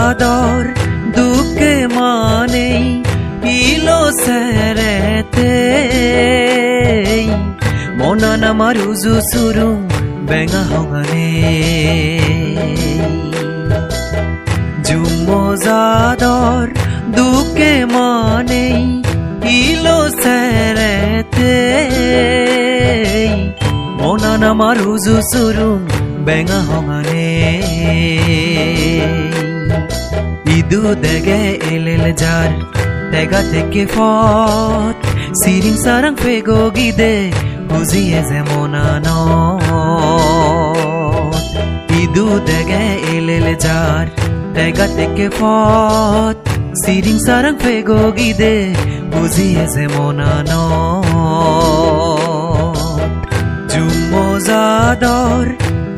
মজাদার দুঃখে মানে ইলো সেরেতে মনান আমার উজু সুরু বেঙা হগানে জুম মজাদার দুঃখে মানে ইলো সেরেতে মনান আমার উজু সুরু বেঙা হগানে ইদু দেগে এলেল যার তেগা থেকে ফট সিরিং সারাং ফেগো গিদে বুঝিয়ে যেমন ইদু দেগে এলেল যার তেগা থেকে ফট সিরিং সারাং ফেগো গিদে বুঝিয়ে যেমন জুম মজাদার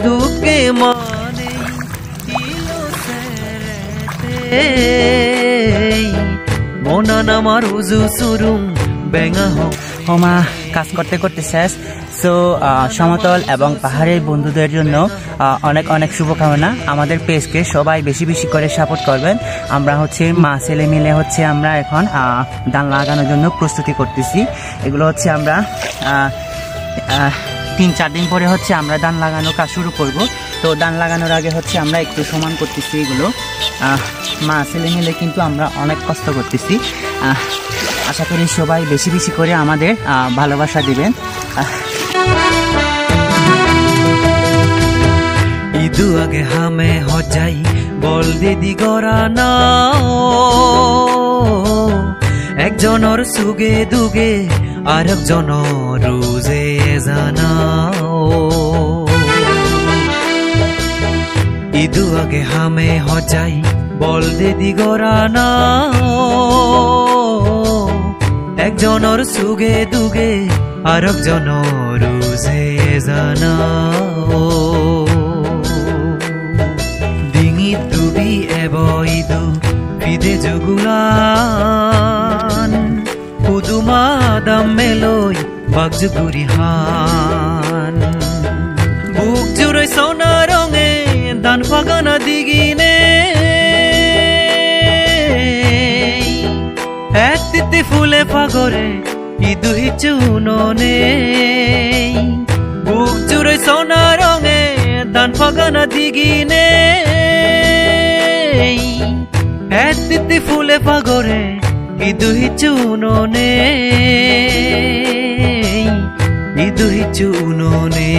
দুঃখে মানে ইলো সেরেতে মনান আমার উজু সুরুং বেঙা হোমা কাজ করতে করতে শেষ। সো সমতল এবং পাহাড়ের বন্ধুদের জন্য অনেক অনেক শুভকামনা। আমাদের পেজকে সবাই বেশি বেশি করে সাপোর্ট করবেন। আমরা হচ্ছে মা ছেলে মিলে হচ্ছে আমরা এখন ধান লাগানোর জন্য প্রস্তুতি করতেছি। এগুলো হচ্ছে আমরা 3-4 দিন পরে হচ্ছে আমরা ধান লাগানোর কাজ শুরু করব। তো ধান লাগানোর আগে হচ্ছে আমরা একটু সমান করতেছি। এগুলো মা ছেলে মিলে কিন্তু আমরা অনেক কষ্ট করতেছি। আশা করি সবাই বেশি বেশি করে আমাদের ভালোবাসা দিবেন। ইদু আগে হামে হজাই বল দিদি গড়া না একজনের সুগে দুগে আর একজনের রোজে জানাও ইদু আগে হামে হজাই বল দিদি গড়া না একজনের সুগে দুগে আর একজনের রোজে জানাও ডিঙি ডুবি এবইদু ফিদে জগুলান পুদুমা দাম মেলই বাগজুগুরি হান বুক জুড়ে সোনা রঙে দান ফাগানা দিগিনে এতিতে ফুলে ফাগরে ইদু হিচুননে বুক জুড়ে সোনা রঙে দান ফাগানা দিগিনে এতিতে ফুলে ফাগরে ইদু হিচুননে ইদু হিচুননে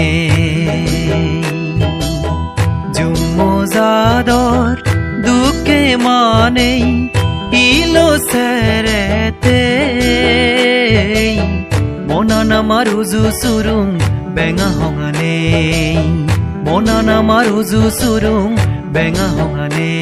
জুম মজাদার দুঃখে মানে ইলো সেরেতে মনান আমার উজু সুরুং বেঙা হগানে মনান আমার উজু সুরুং বেঙা হগানে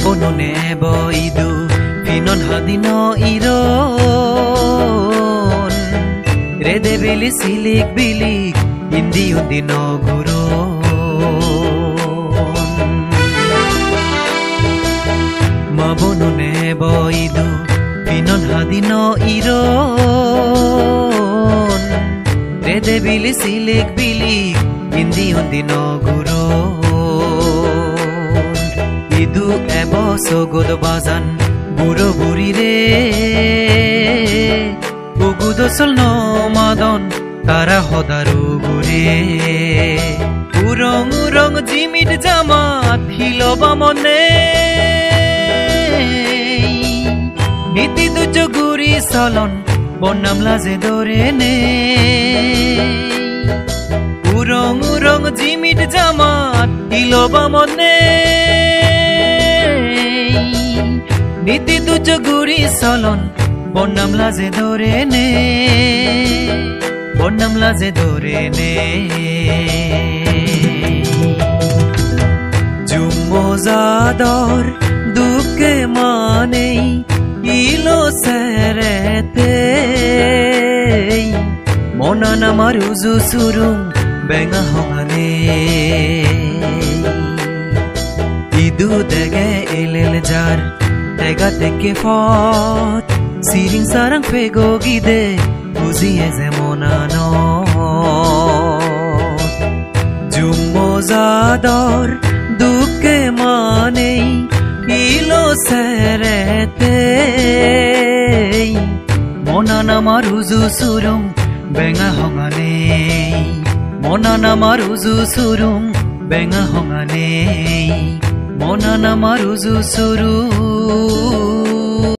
বননে বইদু ফিনন হাদিন ইরন রেদে বিলি সিলিক বিলিক ইন্দি উদিন গুরু মা বননে বইদু ফিনন হাদিন ইরন রেদে বিলি সিলিক বিলিক ইন্দি উদিন গুরু ইদু এব সগদ বাজান বুড়ো বুড়ি রে উগুদসল নমাদন তারা হদারু গুরে উরং উরং জিমিট জামাত হিলবা মনে নীতি দুজ গুরি চলন বনাম লাজে দরে নে উরং উরং জিমিট জামাত হিলবা মনে নীতি দুজ গুরি চলন বনাম লাজে দরে নে বনাম লাজে দরে নে জুম মজা zador duke manei ilo serete monana maruzu surum benga hongane idu dege elel jar tega teke fot siring sarang pego gide buziye je monano jummo zador duke manei ilo serete monana maruzu surum benga hongane monana maruzu surum benga hongane monana maruzu surum